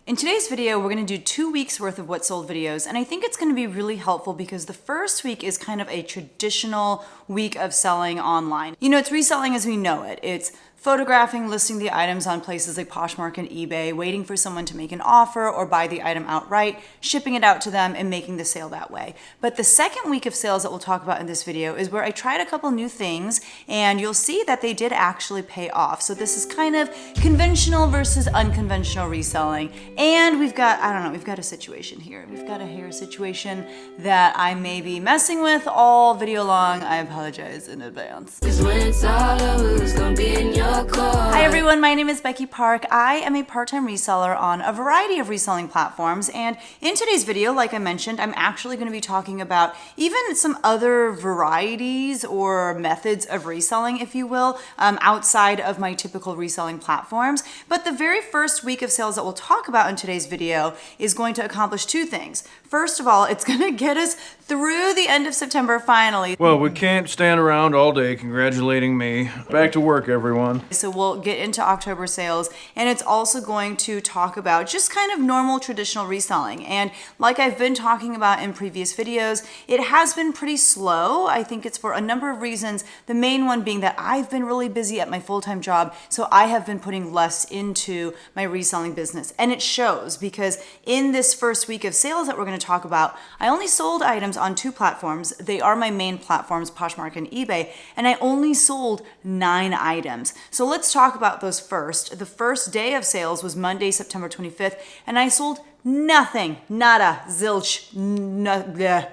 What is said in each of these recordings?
In today's video, we're gonna do 2 weeks worth of what sold videos, and I think it's gonna be really helpful because the first week is kind of a traditional week of selling online. You know, it's reselling as we know it. It's photographing, listing the items on places like Poshmark and eBay, waiting for someone to make an offer or buy the item outright, shipping it out to them and making the sale that way. But the second week of sales that we'll talk about in this video is where I tried a couple new things and you'll see that they did actually pay off. So this is kind of conventional versus unconventional reselling. And we've got, I don't know, we've got a situation here. We've got a hair situation that I may be messing with all video long. I apologize in advance. 'Cause when it's all over, it's gonna be in your Hi everyone, my name is Becky Park. I am a part-time reseller on a variety of reselling platforms, and in today's video, like I mentioned, I'm actually going to be talking about even some other varieties or methods of reselling, if you will, outside of my typical reselling platforms. But the very first week of sales that we'll talk about in today's video is going to accomplish two things. First of all, it's going to get us through the end of September finally. Well, we can't stand around all day congratulating me. Back to work, everyone. So we'll get into October sales, and it's also going to talk about just kind of normal traditional reselling. And like I've been talking about in previous videos, it has been pretty slow. I think it's for a number of reasons. The main one being that I've been really busy at my full-time job, so I have been putting less into my reselling business. And it shows because in this first week of sales that we're going to talk about, I only sold items on 2 platforms. They are my main platforms, Poshmark and eBay, and I only sold 9 items. So let's talk about those first. The first day of sales was Monday, September 25th, and I sold nothing, nada, zilch,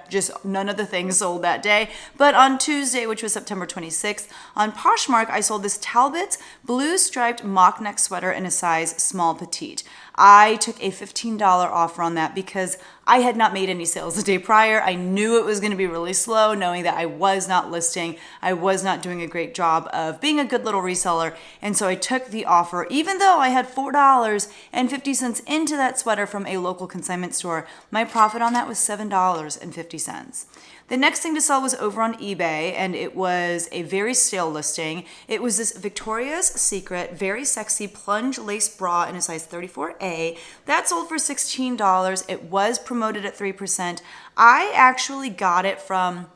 just none of the things sold that day. But on Tuesday, which was September 26th, on Poshmark, I sold this Talbot's blue striped mock neck sweater in a size small petite. I took a $15 offer on that because I had not made any sales the day prior. I knew it was going to be really slow, knowing that I was not listing. I was not doing a great job of being a good little reseller. And so I took the offer, even though I had $4.50 into that sweater from a local consignment store. My profit on that was $7.50. The next thing to sell was over on eBay, and it was a very stale listing. It was this Victoria's Secret very sexy plunge lace bra in a size 34A. That sold for $16. It was promoted at 3%. I actually got it from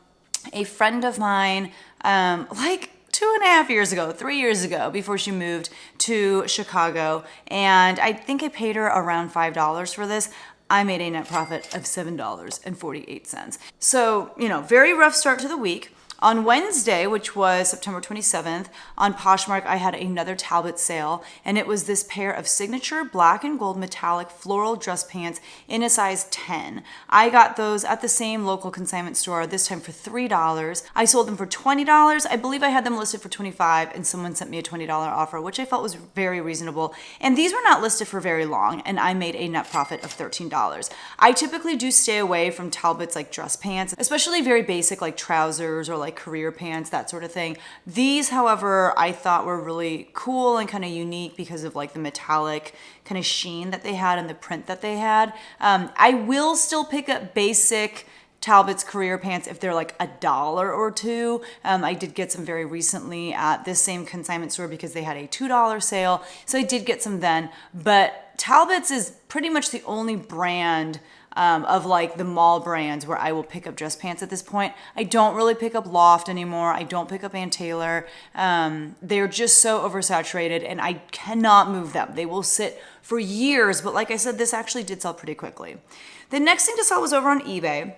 a friend of mine, like 2.5 years ago, 3 years ago, before she moved to Chicago. And I think I paid her around $5 for this. I made a net profit of $7.48. So, you know, very rough start to the week. On Wednesday, which was September 27th, on Poshmark, I had another Talbot sale, and it was this pair of signature black and gold metallic floral dress pants in a size 10. I got those at the same local consignment store, this time for $3. I sold them for $20. I believe I had them listed for $25, and someone sent me a $20 offer, which I felt was very reasonable. And these were not listed for very long, and I made a net profit of $13. I typically do stay away from Talbot's like dress pants, especially very basic like trousers or like career pants, that sort of thing. These, however, I thought were really cool and kind of unique because of like the metallic kind of sheen that they had and the print that they had. I will still pick up basic Talbot's career pants if they're like $1 or $2. I did get some very recently at this same consignment store because they had a $2 sale. So I did get some then, but Talbot's is pretty much the only brand of like the mall brands where I will pick up dress pants at this point. I don't really pick up Loft anymore. I don't pick up Ann Taylor. They're just so oversaturated and I cannot move them. They will sit for years, but like I said, this actually did sell pretty quickly. The next thing to sell was over on eBay.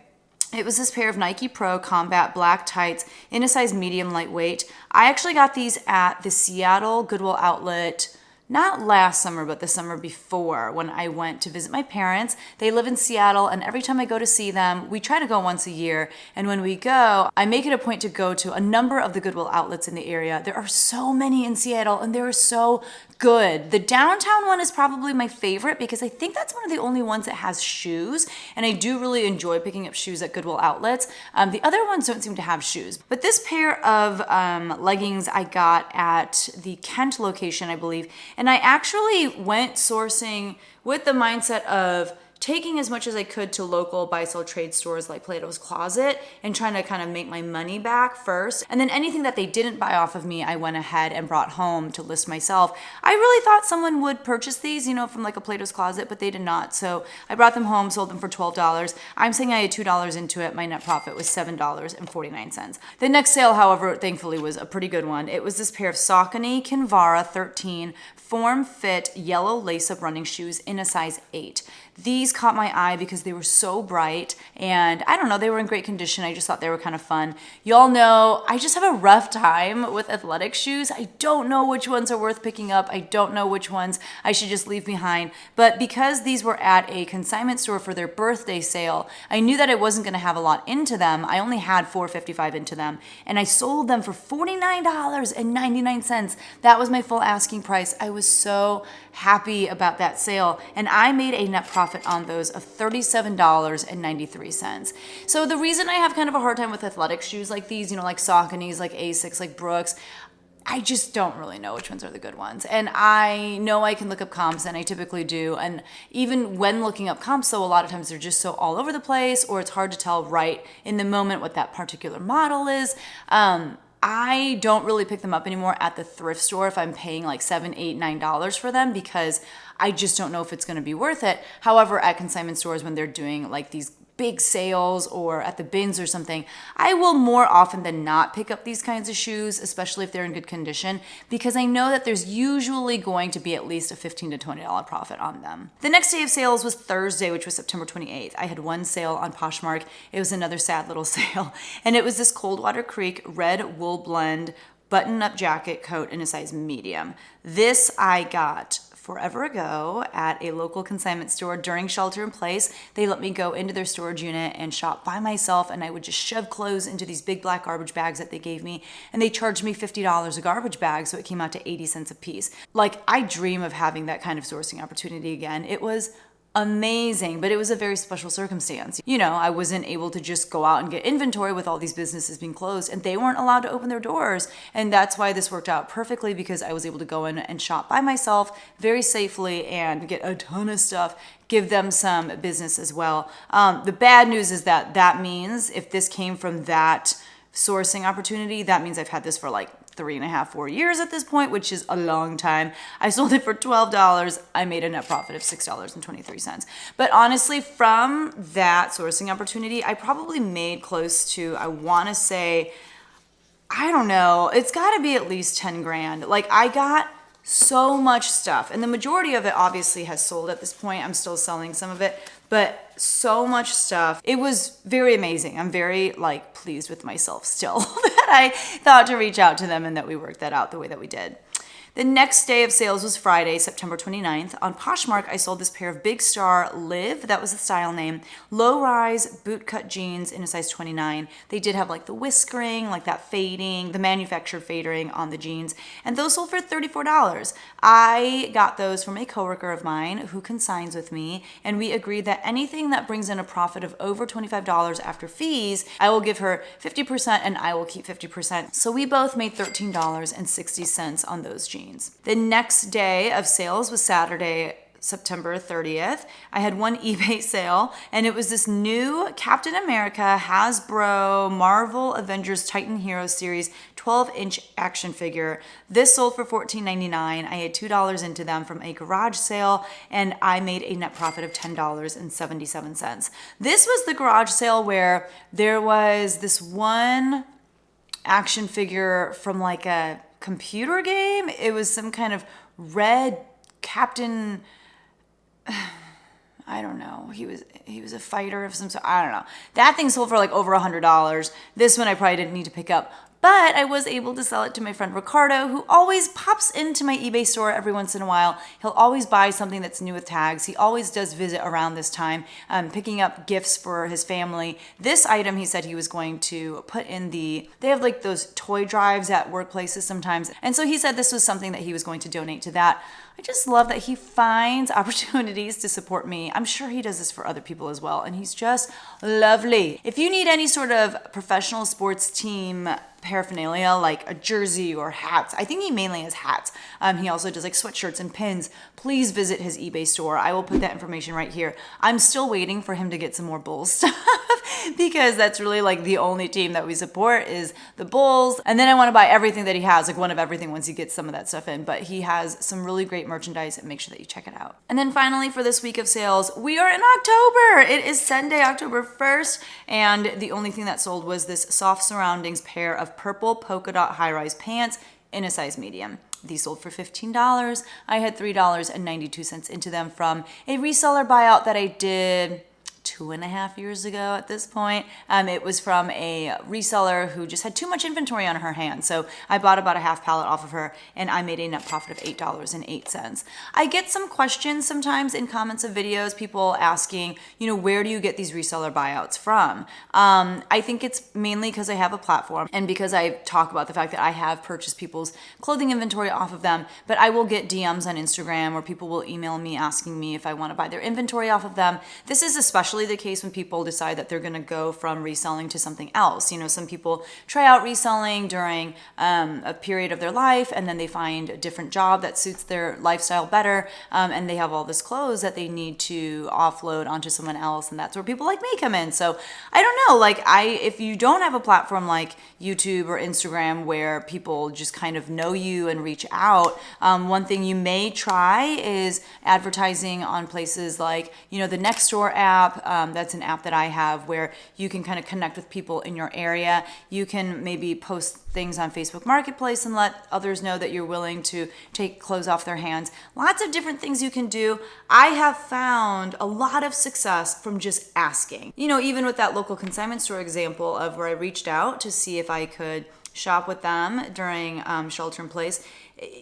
It was this pair of Nike Pro Combat black tights in a size medium lightweight. I actually got these at the Seattle Goodwill outlet, not last summer, but the summer before when I went to visit my parents. They live in Seattle, and every time I go to see them, we try to go once a year. And when we go, I make it a point to go to a number of the Goodwill outlets in the area. There are so many in Seattle, and they're so good. The downtown one is probably my favorite because I think that's one of the only ones that has shoes, and I do really enjoy picking up shoes at Goodwill outlets. The other ones don't seem to have shoes. But this pair of leggings I got at the Kent location, I believe, and I actually went sourcing with the mindset of taking as much as I could to local buy-sell trade stores like Plato's Closet and trying to kind of make my money back first. And then anything that they didn't buy off of me, I went ahead and brought home to list myself. I really thought someone would purchase these, from like a Plato's Closet, but they did not. So I brought them home, sold them for $12. I'm saying I had $2 into it. My net profit was $7.49. The next sale, however, thankfully was a pretty good one. It was this pair of Saucony Kinvara 13 form fit yellow lace-up running shoes in a size 8. These caught my eye because they were so bright and I don't know, they were in great condition. I just thought they were kind of fun. Y'all know I just have a rough time with athletic shoes. I don't know which ones are worth picking up. I don't know which ones I should just leave behind. But because these were at a consignment store for their birthday sale, I knew that I wasn't going to have a lot into them. I only had $4.55 into them and I sold them for $49.99. That was my full asking price. I was so happy about that sale and I made a net profit on those of $37.93. So the reason I have kind of a hard time with athletic shoes like these, like Saucony's, like Asics, like Brooks, I just don't really know which ones are the good ones. And I know I can look up comps, and I typically do. And even when looking up comps, though, a lot of times they're just so all over the place, or it's hard to tell right in the moment what that particular model is. I don't really pick them up anymore at the thrift store if I'm paying like $7, $8, $9 for them because I just don't know if it's going to be worth it. However, at consignment stores, when they're doing like these big sales or at the bins or something, I will more often than not pick up these kinds of shoes, especially if they're in good condition, because I know that there's usually going to be at least a $15 to $20 profit on them. The next day of sales was Thursday, which was September 28th. I had one sale on Poshmark. It was another sad little sale, and it was this Coldwater Creek red wool blend button-up jacket coat in a size medium. This I got forever ago at a local consignment store during shelter in place. They let me go into their storage unit and shop by myself, and I would just shove clothes into these big black garbage bags that they gave me, and they charged me $50 a garbage bag, so it came out to 80 cents a piece. Like, I dream of having that kind of sourcing opportunity again. It was amazing, but it was a very special circumstance. I wasn't able to just go out and get inventory with all these businesses being closed, and they weren't allowed to open their doors. And that's why this worked out perfectly, because I was able to go in and shop by myself very safely and get a ton of stuff, give them some business as well. The bad news is that means if this came from that sourcing opportunity, that means I've had this for like 3.5, 4 years at this point, which is a long time. I sold it for $12. I made a net profit of $6.23. But honestly, from that sourcing opportunity, I probably made close to, I want to say, I don't know, it's got to be at least 10 grand. Like, I got so much stuff, and the majority of it obviously has sold at this point. I'm still selling some of it, but so much stuff. It was very amazing. I'm very pleased with myself still that I thought to reach out to them and that we worked that out the way that we did. The next day of sales was Friday, September 29th. On Poshmark, I sold this pair of Big Star Live, that was the style name, low-rise bootcut jeans in a size 29. They did have the whiskering, that fading, the manufactured fading on the jeans, and those sold for $34. I got those from a coworker of mine who consigns with me, and we agreed that anything that brings in a profit of over $25 after fees, I will give her 50% and I will keep 50%. So we both made $13.60 on those jeans. The next day of sales was Saturday, September 30th. I had one eBay sale, and it was this new Captain America Hasbro Marvel Avengers Titan Hero Series 12-inch action figure. This sold for $14.99. I had $2 into them from a garage sale, and I made a net profit of $10.77. This was the garage sale where there was this one action figure from a computer game. It was some kind of red Captain, I don't know. He was a fighter of some sort. I don't know. That thing sold for over $100. This one I probably didn't need to pick up, but I was able to sell it to my friend Ricardo, who always pops into my eBay store every once in a while. He'll always buy something that's new with tags. He always does visit around this time, picking up gifts for his family. This item he said he was going to put in they have those toy drives at workplaces sometimes. And so he said this was something that he was going to donate to that. I just love that he finds opportunities to support me. I'm sure he does this for other people as well, and he's just lovely. If you need any sort of professional sports team paraphernalia like a jersey or hats, I think he mainly has hats. He also does like sweatshirts and pins. Please visit his eBay store. I will put that information right here. I'm still waiting for him to get some more Bulls stuff because that's really like the only team that we support is the Bulls. And then I want to buy everything that he has, like one of everything once he gets some of that stuff in. But he has some really great merchandise and make sure that you check it out. And then finally for this week of sales, we are in October. It is Sunday, October 1st. And the only thing that sold was this Soft Surroundings pair of purple polka dot high-rise pants in a size medium. These sold for $15. I had $3.92 into them from a reseller buyout that I did 2.5 years ago at this point. It was from a reseller who just had too much inventory on her hands. So I bought about a half pallet off of her and I made a net profit of $8.08. I get some questions sometimes in comments of videos, people asking, where do you get these reseller buyouts from? I think it's mainly because I have a platform and because I talk about the fact that I have purchased people's clothing inventory off of them, but I will get DMs on Instagram where people will email me asking me if I want to buy their inventory off of them. This is especially the case when people decide that they're going to go from reselling to something else. Some people try out reselling during a period of their life and then they find a different job that suits their lifestyle better, and they have all this clothes that they need to offload onto someone else, and that's where people like me come in. So I don't know, if you don't have a platform like YouTube or Instagram where people just kind of know you and reach out, one thing you may try is advertising on places like the Nextdoor app. That's an app that I have where you can kind of connect with people in your area. You can maybe post things on Facebook Marketplace and let others know that you're willing to take clothes off their hands. Lots of different things you can do. I have found a lot of success from just asking. Even with that local consignment store example of where I reached out to see if I could shop with them during shelter in place.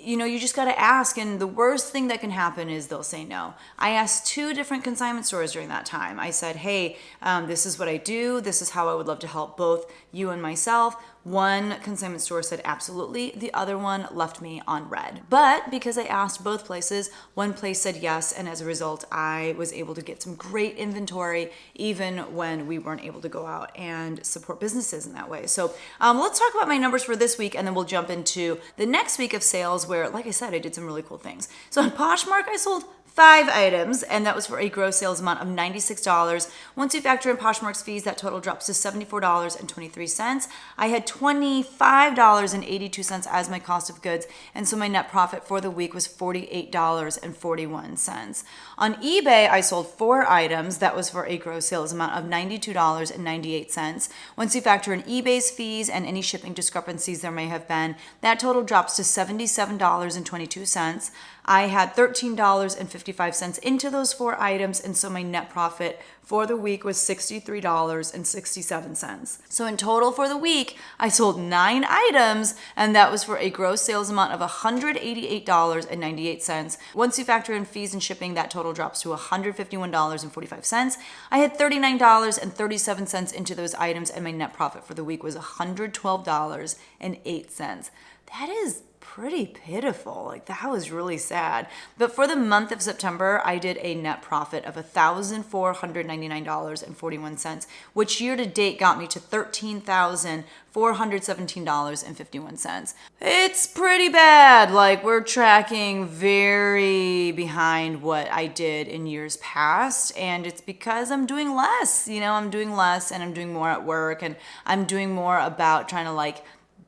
You just got to ask, and the worst thing that can happen is they'll say no. I asked 2 different consignment stores during that time. I said, hey, this is what I do. This is how I would love to help both you and myself. One consignment store said absolutely. The other one left me on red. But because I asked both places, one place said yes, and as a result, I was able to get some great inventory even when we weren't able to go out and support businesses in that way. So let's talk about my numbers for this week, and then we'll jump into the next week of sales where, like I said, I did some really cool things. So on Poshmark, I sold 5 items, and that was for a gross sales amount of $96. Once you factor in Poshmark's fees, that total drops to $74.23. I had $25.82 as my cost of goods, and so my net profit for the week was $48.41. On eBay, I sold 4 items. That was for a gross sales amount of $92.98. Once you factor in eBay's fees and any shipping discrepancies there may have been, that total drops to $77.22. I had $13.55 into those 4 items, and so my net profit for the week was $63.67. So in total for the week, I sold 9 items, and that was for a gross sales amount of $188.98. Once you factor in fees and shipping, that total drops to $151.45. I had $39.37 into those items, and my net profit for the week was $112.08. That is pretty pitiful. That was really sad. But for the month of September, I did a net profit of $1,499.41, which year to date got me to $13,417.51. It's pretty bad. We're tracking very behind what I did in years past, and it's because I'm doing less. I'm doing less, and I'm doing more at work, and I'm doing more about trying to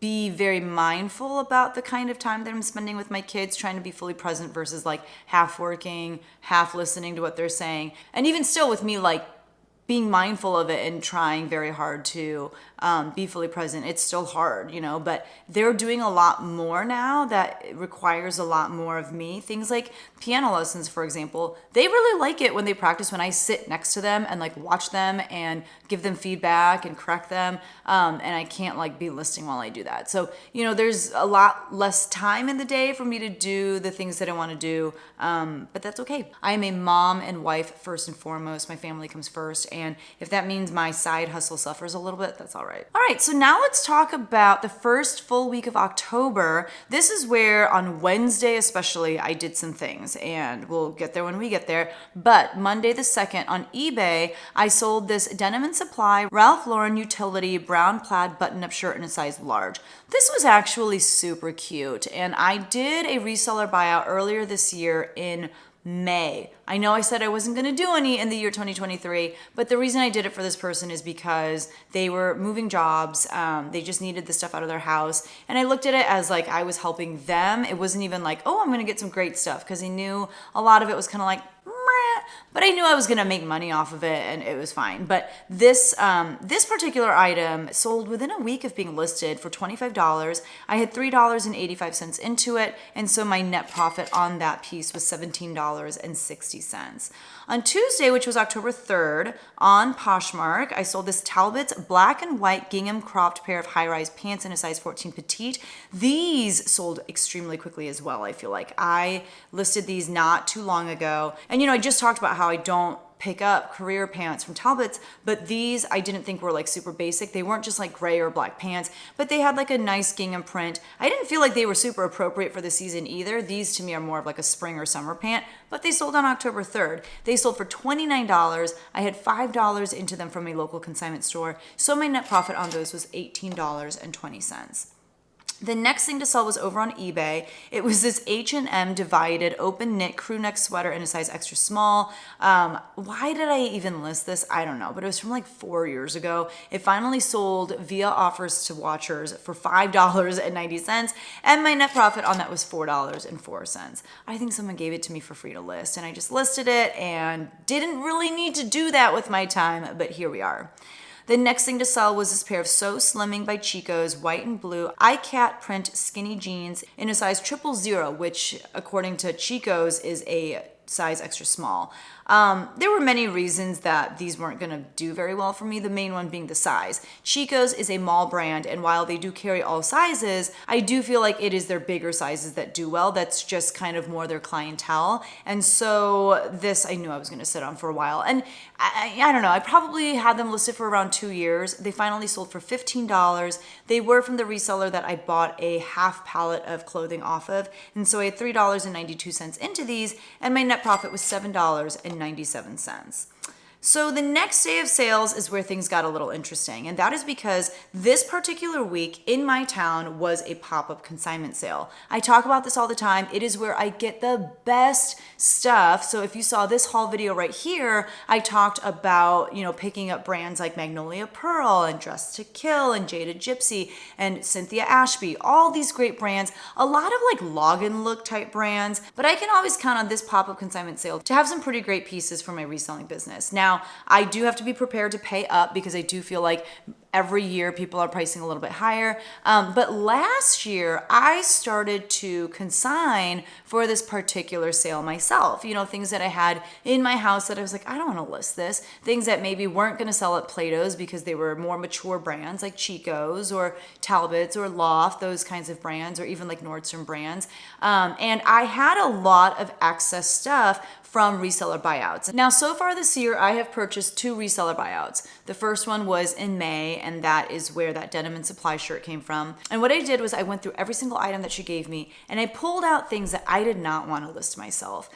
be very mindful about the kind of time that I'm spending with my kids, trying to be fully present versus half working, half listening to what they're saying. And even still with me being mindful of it and trying very hard to be fully present. It's still hard, but they're doing a lot more now that requires a lot more of me. Things like piano lessons, for example, they really like it when they practice when I sit next to them and watch them and give them feedback and correct them. And I can't be listening while I do that. So, there's a lot less time in the day for me to do the things that I want to do. But that's okay. I am a mom and wife first and foremost. My family comes first. And if that means my side hustle suffers a little bit, that's all right. All right, so now let's talk about the first full week of October. This is where on Wednesday especially, I did some things, and we'll get there when we get there. But Monday the 2nd on eBay, I sold this Denim & Supply Ralph Lauren utility brown plaid button-up shirt in a size large. This was actually super cute, and I did a reseller buyout earlier this year in May. I know I said I wasn't going to do any in the year 2023, but the reason I did it for this person is because they were moving jobs. They just needed the stuff out of their house. And I looked at it as like I was helping them. It wasn't even like, oh, I'm going to get some great stuff, because I knew a lot of it was kind of like, but I knew I was gonna make money off of it, and it was fine. But this particular item sold within a week of being listed for $25. I had $3.85 into it, and so my net profit on that piece was $17.60. On Tuesday, which was October 3rd, on Poshmark, I sold this Talbot's black and white gingham cropped pair of high-rise pants in a size 14 petite. These sold extremely quickly as well, I feel like. I listed these not too long ago. And I just talked about how I don't pick up career pants from Talbot's, but these I didn't think were like super basic. They weren't just like gray or black pants, but they had like a nice gingham print. I didn't feel like they were super appropriate for the season either. These to me are more of like a spring or summer pant, but they sold on October 3rd. They sold for $29. I had $5 into them from a local consignment store, so my net profit on those was $18.20. The next thing to sell was over on eBay. It was this H&M divided open knit crew neck sweater in a size extra small. Why did I even list this? I don't know, but it was from like 4 years ago. It finally sold via offers to watchers for $5.90, and my net profit on that was $4.04. I think someone gave it to me for free to list, and I just listed it and didn't really need to do that with my time, but here we are. The next thing to sell was this pair of So Slimming by Chico's white and blue iCat print skinny jeans in a size 000, which according to Chico's is a size extra small. There were many reasons that these weren't going to do very well for me, the main one being the size. Chico's is a mall brand, and while they do carry all sizes, I do feel like it is their bigger sizes that do well. That's just kind of more their clientele. And so this I knew I was going to sit on for a while. And I don't know, I probably had them listed for around 2 years. They finally sold for $15. They were from the reseller that I bought a half pallet of clothing off of. And so I had $3.92 into these, and my net profit was $7.97. So the next day of sales is where things got a little interesting, and that is because this particular week in my town was a pop-up consignment sale. I talk about this all the time. It is where I get the best stuff. So if you saw this haul video right here, I talked about, picking up brands like Magnolia Pearl and Dress to Kill and Jada Gypsy and Cynthia Ashby, all these great brands, a lot of like login look type brands, but I can always count on this pop-up consignment sale to have some pretty great pieces for my reselling business. Now, I do have to be prepared to pay up because I do feel like every year people are pricing a little bit higher. But last year I started to consign for this particular sale myself. Things that I had in my house that I was like, I don't want to list this. Things that maybe weren't going to sell at Plato's because they were more mature brands like Chico's or Talbot's or Loft, those kinds of brands, or even like Nordstrom brands. And I had a lot of excess stuff from reseller buyouts. Now, so far this year, I have purchased 2 reseller buyouts. The first one was in May, and that is where that Denim & Supply shirt came from. And what I did was I went through every single item that she gave me, and I pulled out things that I did not want to list myself.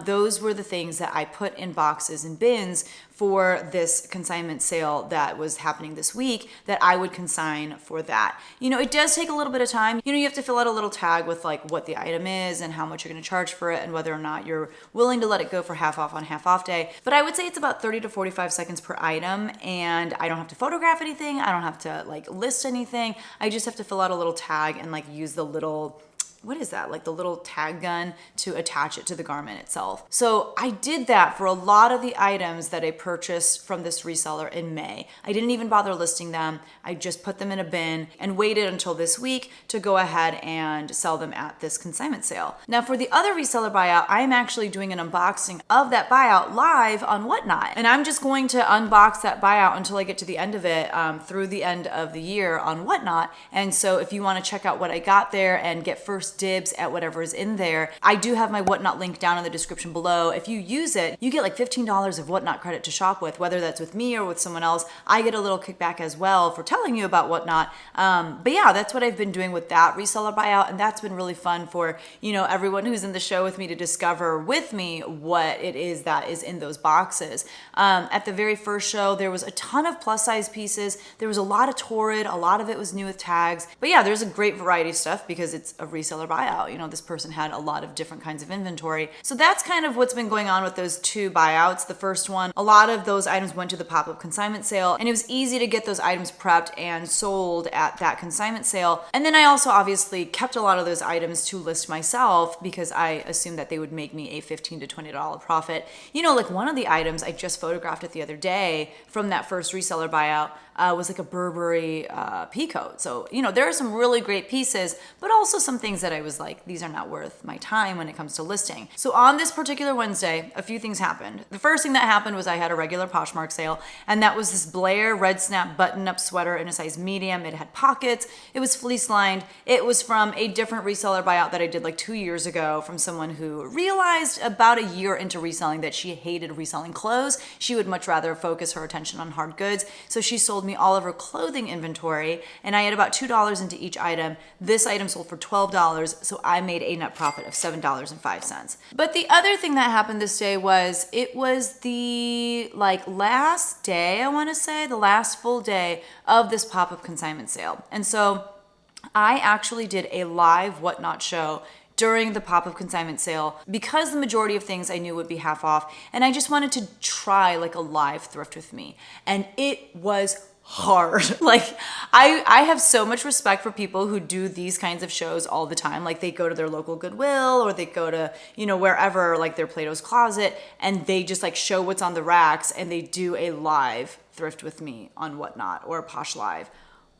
Those were the things that I put in boxes and bins for this consignment sale that was happening this week that I would consign for that. It does take a little bit of time. You have to fill out a little tag with like what the item is and how much you're going to charge for it and whether or not you're willing to let it go for half off on half off day. But I would say it's about 30 to 45 seconds per item, and I don't have to photograph anything. I don't have to like list anything. I just have to fill out a little tag and like use the little, what is that? Like the little tag gun to attach it to the garment itself. So I did that for a lot of the items that I purchased from this reseller in May. I didn't even bother listing them. I just put them in a bin and waited until this week to go ahead and sell them at this consignment sale. Now for the other reseller buyout, I'm actually doing an unboxing of that buyout live on Whatnot. And I'm just going to unbox that buyout until I get to the end of it through the end of the year on Whatnot. And so if you want to check out what I got there and get first first dibs at whatever is in there. I do have my Whatnot link down in the description below. If you use it, you get like $15 of Whatnot credit to shop with, whether that's with me or with someone else. I get a little kickback as well for telling you about Whatnot. But yeah, that's what I've been doing with that reseller buyout, and that's been really fun for, you know, everyone who's in the show with me to discover with me what it is that is in those boxes. At the very first show, there was a ton of plus size pieces. There was a lot of Torrid, a lot of it was new with tags. But yeah, there's a great variety of stuff because it's a reseller buyout. You know, this person had a lot of different kinds of inventory. So that's kind of what's been going on with those two buyouts. The first one, a lot of those items went to the pop-up consignment sale, and it was easy to get those items prepped and sold at that consignment sale. And then I also obviously kept a lot of those items to list myself because I assumed that they would make me a $15 to $20 profit. You know, like one of the items, I just photographed it the other day from that first reseller buyout, was like a Burberry pea coat. So, you know, there are some really great pieces, but also some things that I was like, these are not worth my time when it comes to listing. So on this particular Wednesday, a few things happened. The first thing that happened was I had a regular Poshmark sale, and that was this Blair red snap button-up sweater in a size medium. It had pockets. It was fleece lined. It was from a different reseller buyout that I did like 2 years ago from someone who realized about a year into reselling that she hated reselling clothes. She would much rather focus her attention on hard goods. So she sold me all of her clothing inventory, and I had about $2 into each item. This item sold for $12, so I made a net profit of $7.05. But the other thing that happened this day was it was the last day, I want to say, the last full day of this pop-up consignment sale. And so I actually did a live Whatnot show during the pop-up consignment sale because the majority of things I knew would be half off, and I just wanted to try like a live thrift with me, and it was hard. Like I have so much respect for people who do these kinds of shows all the time. Like they go to their local Goodwill or they go to, you know, wherever, like their Plato's Closet, and they just like show what's on the racks and they do a live thrift with me on Whatnot or Posh Live.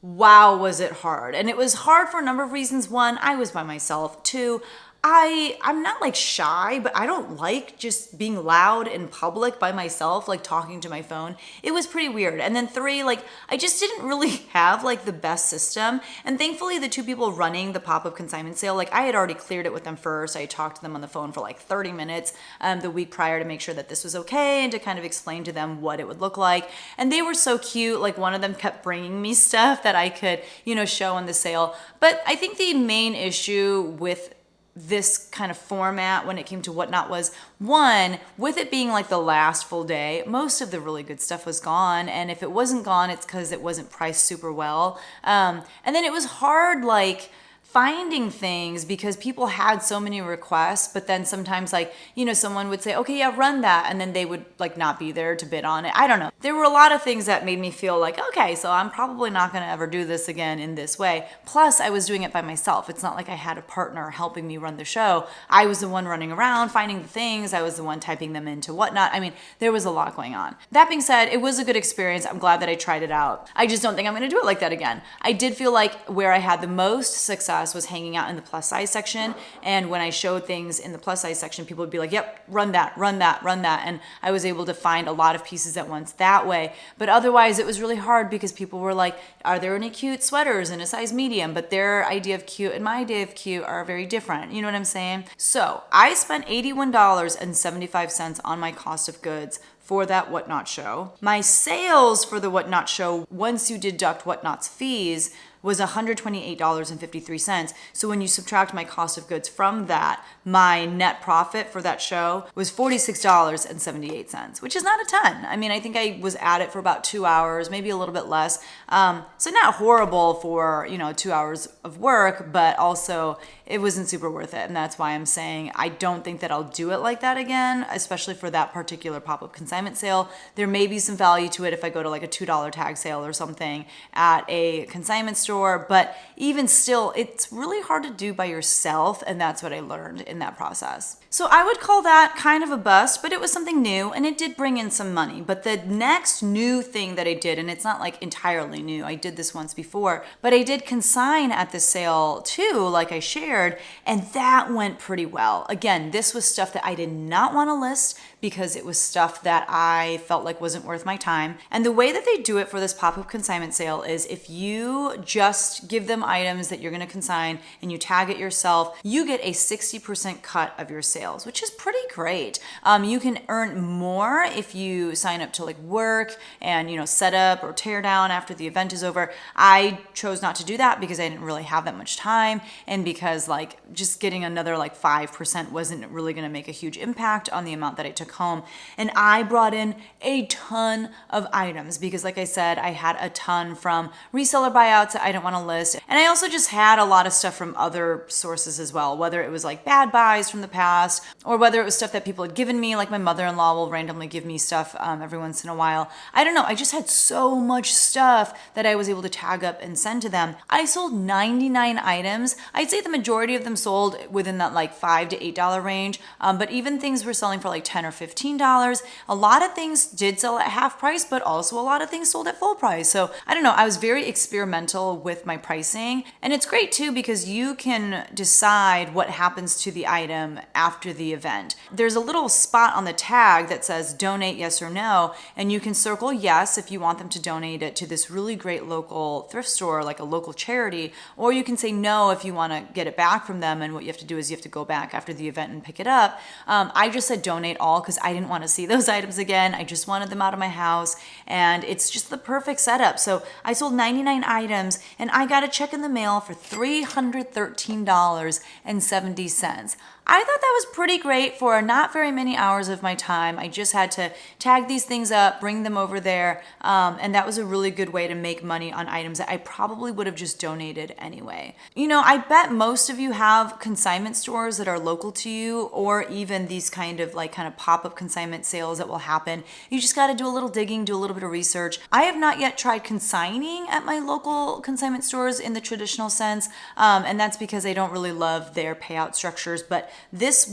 Wow, was it hard. And it was hard for a number of reasons. One, I was by myself. Two, I'm not like shy, but I don't like just being loud in public by myself, like talking to my phone. It was pretty weird. And then three, like I just didn't really have like the best system. And thankfully the two people running the pop-up consignment sale, like I had already cleared it with them first. I talked to them on the phone for like 30 minutes the week prior to make sure that this was okay and to kind of explain to them what it would look like. And they were so cute. Like one of them kept bringing me stuff that I could, you know, show on the sale. But I think the main issue with this kind of format when it came to Whatnot was, one, with it being like the last full day, most of the really good stuff was gone. And if it wasn't gone, it's because it wasn't priced super well. And then it was hard, like finding things because people had so many requests, but then sometimes like, you know, someone would say, okay, yeah, run that. And then they would like not be there to bid on it. I don't know. There were a lot of things that made me feel like, okay, so I'm probably not going to ever do this again in this way. Plus I was doing it by myself. It's not like I had a partner helping me run the show. I was the one running around, finding the things. I was the one typing them into Whatnot. I mean, there was a lot going on. That being said, it was a good experience. I'm glad that I tried it out. I just don't think I'm going to do it like that again. I did feel like where I had the most success was hanging out in the plus size section. And when I showed things in the plus size section, people would be like, yep, run that, run that, run that. And I was able to find a lot of pieces at once that way. But otherwise it was really hard because people were like, are there any cute sweaters in a size medium? But their idea of cute and my idea of cute are very different. You know what I'm saying? So I spent $81.75 on my cost of goods for that Whatnot show. My sales for the Whatnot show, once you deduct Whatnot's fees, was $128.53. So when you subtract my cost of goods from that, my net profit for that show was $46.78, which is not a ton. I mean, I think I was at it for about 2 hours, maybe a little bit less. So not horrible for, you know, 2 hours of work, but also it wasn't super worth it. And that's why I'm saying I don't think that I'll do it like that again, especially for that particular pop-up consignment sale. There may be some value to it if I go to like a $2 tag sale or something at a consignment store. But even still, it's really hard to do by yourself, and that's what I learned in that process. So I would call that kind of a bust, but it was something new, and it did bring in some money. But the next new thing that I did, and it's not like entirely new, I did this once before, but I did consign at the sale too, like I shared, and that went pretty well. Again, this was stuff that I did not want to list because it was stuff that I felt like wasn't worth my time. And the way that they do it for this pop-up consignment sale is if you just just give them items that you're going to consign and you tag it yourself, you get a 60% cut of your sales, which is pretty great. You can earn more if you sign up to like work and, you know, set up or tear down after the event is over. I chose not to do that because I didn't really have that much time, and because like just getting another like 5% wasn't really going to make a huge impact on the amount that I took home. And I brought in a ton of items because, like I said, I had a ton from reseller buyouts that I didn't want to list. And I also just had a lot of stuff from other sources as well, whether it was like bad buys from the past or whether it was stuff that people had given me, like my mother-in-law will randomly give me stuff every once in a while. I don't know. I just had so much stuff that I was able to tag up and send to them. I sold 99 items. I'd say the majority of them sold within that like $5 to $8 range. But even things were selling for like $10 or $15. A lot of things did sell at half price, but also a lot of things sold at full price. So I don't know. I was very experimental with my pricing. And it's great too because you can decide what happens to the item after the event. There's a little spot on the tag that says donate yes or no. And you can circle yes if you want them to donate it to this really great local thrift store, like a local charity, or you can say no if you want to get it back from them. And what you have to do is you have to go back after the event and pick it up. I just said donate all because I didn't want to see those items again. I just wanted them out of my house, and it's just the perfect setup. So I sold 99 items and I got a check in the mail for $313.70. I thought that was pretty great for not very many hours of my time. I just had to tag these things up, bring them over there, and that was a really good way to make money on items that I probably would have just donated anyway. You know, I bet most of you have consignment stores that are local to you, or even these kind of pop-up consignment sales that will happen. You just got to do a little digging, do a little bit of research. I have not yet tried consigning at my local consignment stores in the traditional sense, and that's because I don't really love their payout structures, but this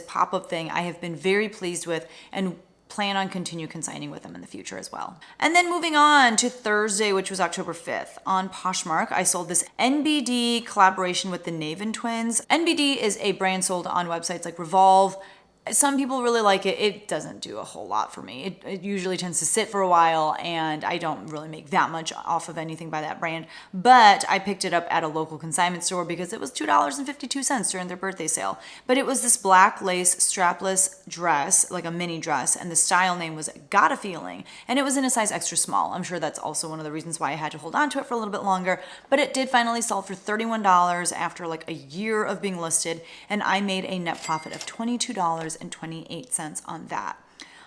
pop-up thing, I have been very pleased with and plan on continue consigning with them in the future as well. And then moving on to Thursday, which was October 5th, on Poshmark, I sold this NBD collaboration with the Naven twins. NBD is a brand sold on websites like Revolve. Some people really like it. It doesn't do a whole lot for me. It usually tends to sit for a while, and I don't really make that much off of anything by that brand. But I picked it up at a local consignment store because it was $2.52 during their birthday sale. But it was this black lace strapless dress, like a mini dress, and the style name was Got a Feeling. And it was in a size extra small. I'm sure that's also one of the reasons why I had to hold on to it for a little bit longer. But it did finally sell for $31 after like a year of being listed, and I made a net profit of $22.28 on that.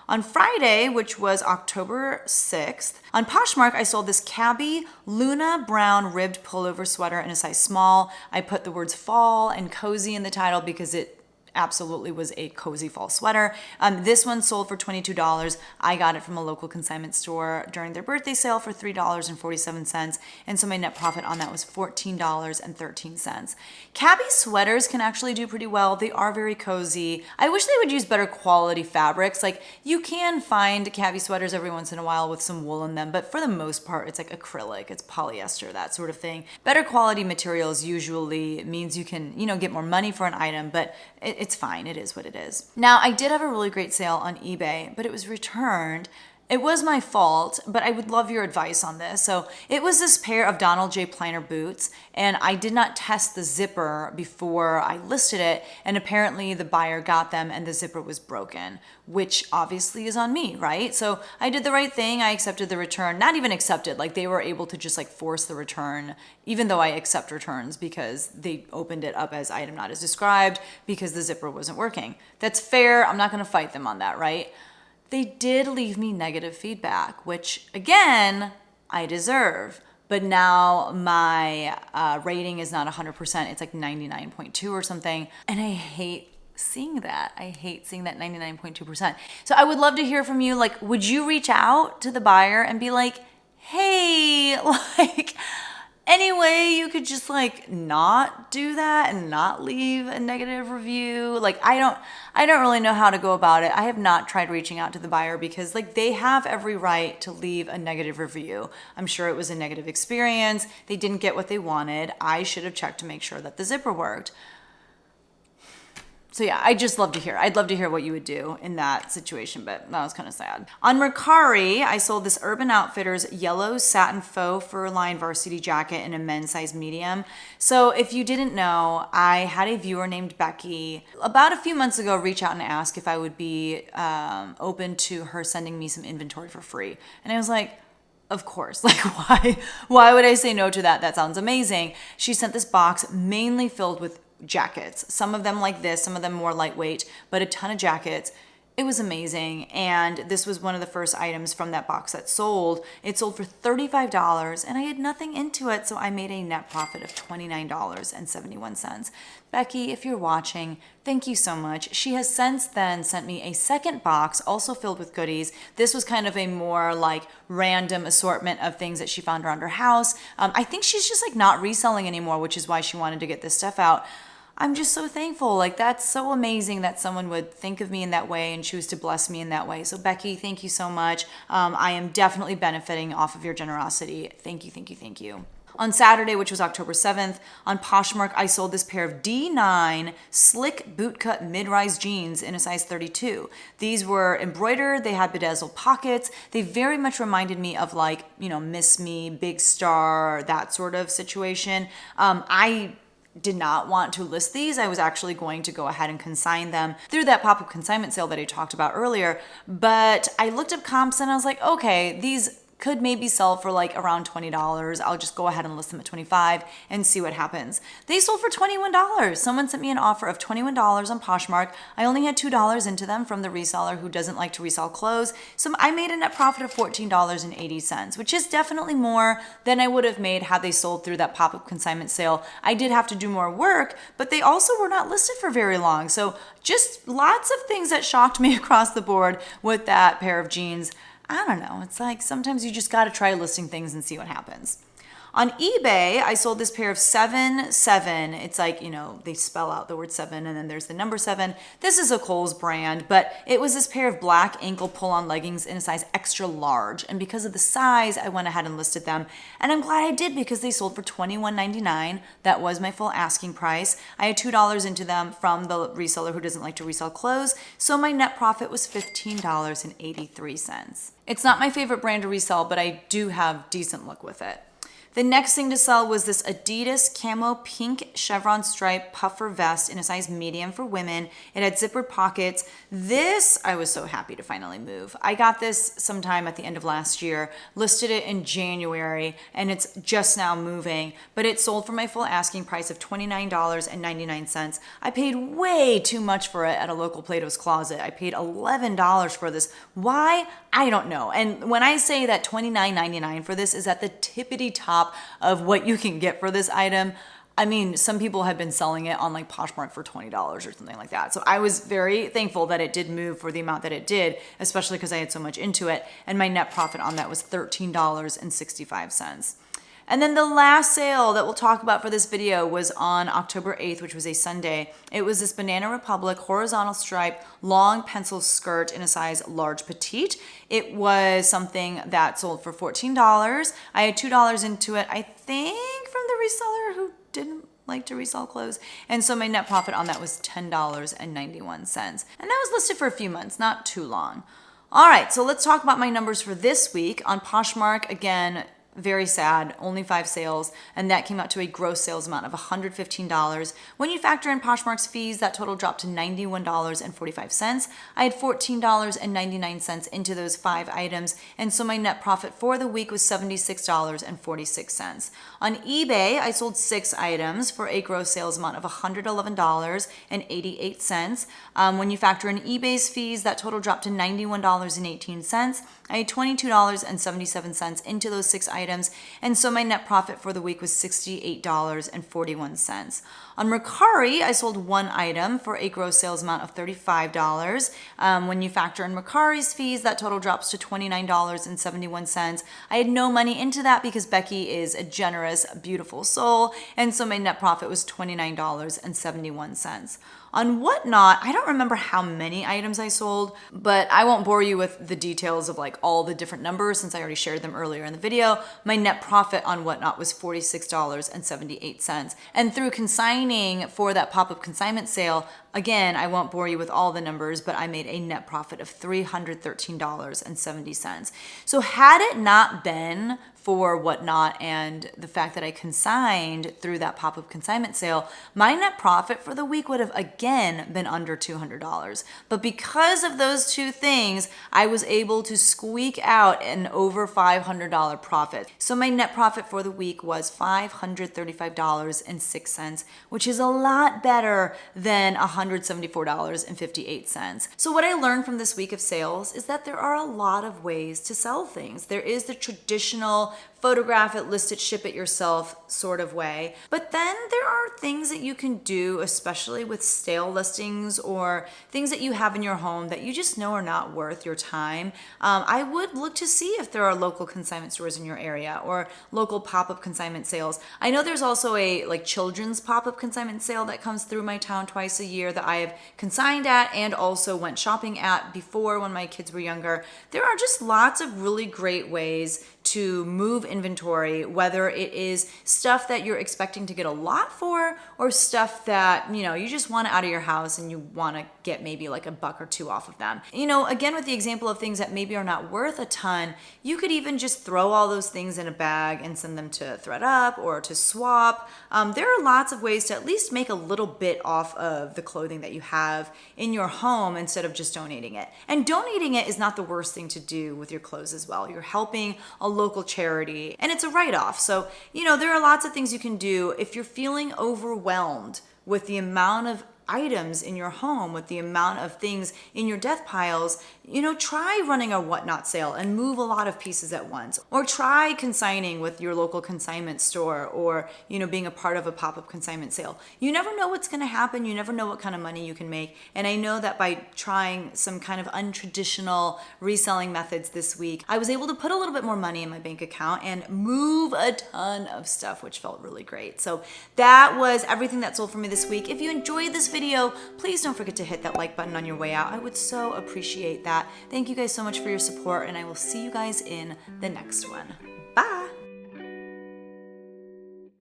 On Friday, which was October 6th, on Poshmark, I sold this Cabby Luna brown ribbed pullover sweater in a size small. I put the words fall and cozy in the title because it absolutely was a cozy fall sweater. This one sold for $22. I got it from a local consignment store during their birthday sale for $3.47. And so my net profit on that was $14.13. Cabby sweaters can actually do pretty well. They are very cozy. I wish they would use better quality fabrics. Like, you can find Cabby sweaters every once in a while with some wool in them, but for the most part, it's like acrylic, it's polyester, that sort of thing. Better quality materials usually means you can, get more money for an item, but it's fine. It is what it is. Now, I did have a really great sale on eBay, but it was returned. It was my fault, but I would love your advice on this. So it was this pair of Donald J. Pliner boots, and I did not test the zipper before I listed it, and apparently the buyer got them and the zipper was broken, which obviously is on me, right? So I did the right thing. I accepted the return. Not even accepted, like they were able to just force the return, even though I accept returns because they opened it up as item not as described because the zipper wasn't working. That's fair. I'm not going to fight them on that, right? They did leave me negative feedback, which again, I deserve. But now my rating is not 100%. It's like 99.2 or something. And I hate seeing that. I hate seeing that 99.2%. So I would love to hear from you. Like, would you reach out to the buyer and be like, hey, any way you could just not do that and not leave a negative review? I don't really know how to go about it. I have not tried reaching out to the buyer because they have every right to leave a negative review. I'm sure it was a negative experience. They didn't get what they wanted. I should have checked to make sure that the zipper worked. So yeah, I'd just love to hear. I'd love to hear what you would do in that situation, but that was kind of sad. On Mercari, I sold this Urban Outfitters yellow satin faux fur lined varsity jacket in a men's size medium. So if you didn't know, I had a viewer named Becky about a few months ago reach out and ask if I would be open to her sending me some inventory for free. And I was like, of course. Like, why would I say no to that? That sounds amazing. She sent this box mainly filled with jackets. Some of them like this, some of them more lightweight, but a ton of jackets. It was amazing. And this was one of the first items from that box that sold. It sold for $35 and I had nothing into it. So I made a net profit of $29.71. Becky, if you're watching, thank you so much. She has since then sent me a second box also filled with goodies. This was kind of a more like random assortment of things that she found around her house. I think she's just like not reselling anymore, which is why she wanted to get this stuff out. I'm just so thankful. Like, that's so amazing that someone would think of me in that way and choose to bless me in that way. So Becky, thank you so much. I am definitely benefiting off of your generosity. Thank you, thank you, thank you. On Saturday, which was October 7th, on Poshmark, I sold this pair of D9 slick bootcut mid-rise jeans in a size 32. These were embroidered, they had bedazzled pockets. They very much reminded me of like, you know, Miss Me, Big Star, that sort of situation. I did not want to list these. I was actually going to go ahead and consign them through that pop-up consignment sale that I talked about earlier. But I looked up comps and I was like, okay, these could maybe sell for like around $20. I'll just go ahead and list them at $25 and see what happens. They sold for $21. Someone sent me an offer of $21 on Poshmark. I only had $2 into them from the reseller who doesn't like to resell clothes. So I made a net profit of $14.80, which is definitely more than I would have made had they sold through that pop-up consignment sale. I did have to do more work, but they also were not listed for very long. So just lots of things that shocked me across the board with that pair of jeans. I don't know. It's like sometimes you just got to try listing things and see what happens. On eBay, I sold this pair of 7-7. It's like, you know, they spell out the word 7 and then there's the number 7. This is a Kohl's brand, but it was this pair of black ankle pull-on leggings in a size extra large. And because of the size, I went ahead and listed them. And I'm glad I did because they sold for $21.99. That was my full asking price. I had $2 into them from the reseller who doesn't like to resell clothes. So my net profit was $15.83. It's not my favorite brand to resell, but I do have decent luck with it. The next thing to sell was this Adidas camo pink chevron stripe puffer vest in a size medium for women. It had zippered pockets. This, I was so happy to finally move. I got this sometime at the end of last year, listed it in January, and it's just now moving, but it sold for my full asking price of $29.99. I paid way too much for it at a local Plato's Closet. I paid $11 for this. Why? I don't know. And when I say that $29.99 for this is at the tippity top of what you can get for this item, I mean, some people have been selling it on like Poshmark for $20 or something like that. So I was very thankful that it did move for the amount that it did, especially because I had so much into it. And my net profit on that was $13.65. And then the last sale that we'll talk about for this video was on October 8th, which was a Sunday. It was this Banana Republic horizontal stripe long pencil skirt in a size large petite. It was something that sold for $14. I had $2 into it, I think from the reseller who didn't like to resell clothes. And so my net profit on that was $10.91. And that was listed for a few months, not too long. All right, so let's talk about my numbers for this week. On Poshmark, again, very sad, only 5 sales, and that came out to a gross sales amount of $115. When you factor in Poshmark's fees, that total dropped to $91.45. I had $14.99 into those 5 items, and so my net profit for the week was $76.46. On eBay, I sold 6 items for a gross sales amount of $111.88. When you factor in eBay's fees, that total dropped to $91.18. I had $22.77 into those 6 items, and so my net profit for the week was $68.41. On Mercari, I sold 1 item for a gross sales amount of $35. When you factor in Mercari's fees, that total drops to $29.71. I had no money into that because Becky is a generous, beautiful soul, and so my net profit was $29.71. On Whatnot, I don't remember how many items I sold, but I won't bore you with the details of like all the different numbers since I already shared them earlier in the video. My net profit on Whatnot was $46.78. And through consigning for that pop-up consignment sale, Again, I won't bore you with all the numbers, but I made a net profit of $313.70. So had it not been for Whatnot and the fact that I consigned through that pop-up consignment sale, my net profit for the week would have again been under $200. But because of those two things, I was able to squeak out an over $500 profit. So my net profit for the week was $535.06, which is a lot better than $174.58. So what I learned from this week of sales is that there are a lot of ways to sell things. There is the traditional photograph it, list it, ship it yourself sort of way. But then there are things that you can do, especially with stale listings or things that you have in your home that you just know are not worth your time. I would look to see if there are local consignment stores in your area or local pop-up consignment sales. I know there's also a children's pop-up consignment sale that comes through my town twice a year that I have consigned at and also went shopping at before when my kids were younger. There are just lots of really great ways to move inventory, whether it is stuff that you're expecting to get a lot for or stuff that, you just want out of your house and you want to get maybe like $1 or $2 off of them. Again, with the example of things that maybe are not worth a ton, you could even just throw all those things in a bag and send them to ThredUp or to Swap. There are lots of ways to at least make a little bit off of the clothing that you have in your home instead of just donating it. And donating it is not the worst thing to do with your clothes as well. You're helping a local charity and it's a write-off. So, there are lots of things you can do if you're feeling overwhelmed with the amount of items in your home, with the amount of things in your death piles. Try running a Whatnot sale and move a lot of pieces at once, or try consigning with your local consignment store, or being a part of a pop-up consignment sale. You never know what's going to happen. You never know what kind of money you can make. And I know that by trying some kind of untraditional reselling methods this week, I was able to put a little bit more money in my bank account and move a ton of stuff, which felt really great. So that was everything that sold for me this week. If you enjoyed this video, please don't forget to hit that like button on your way out. I would so appreciate that. Thank you guys so much for your support, and I will see you guys in the next one. Bye.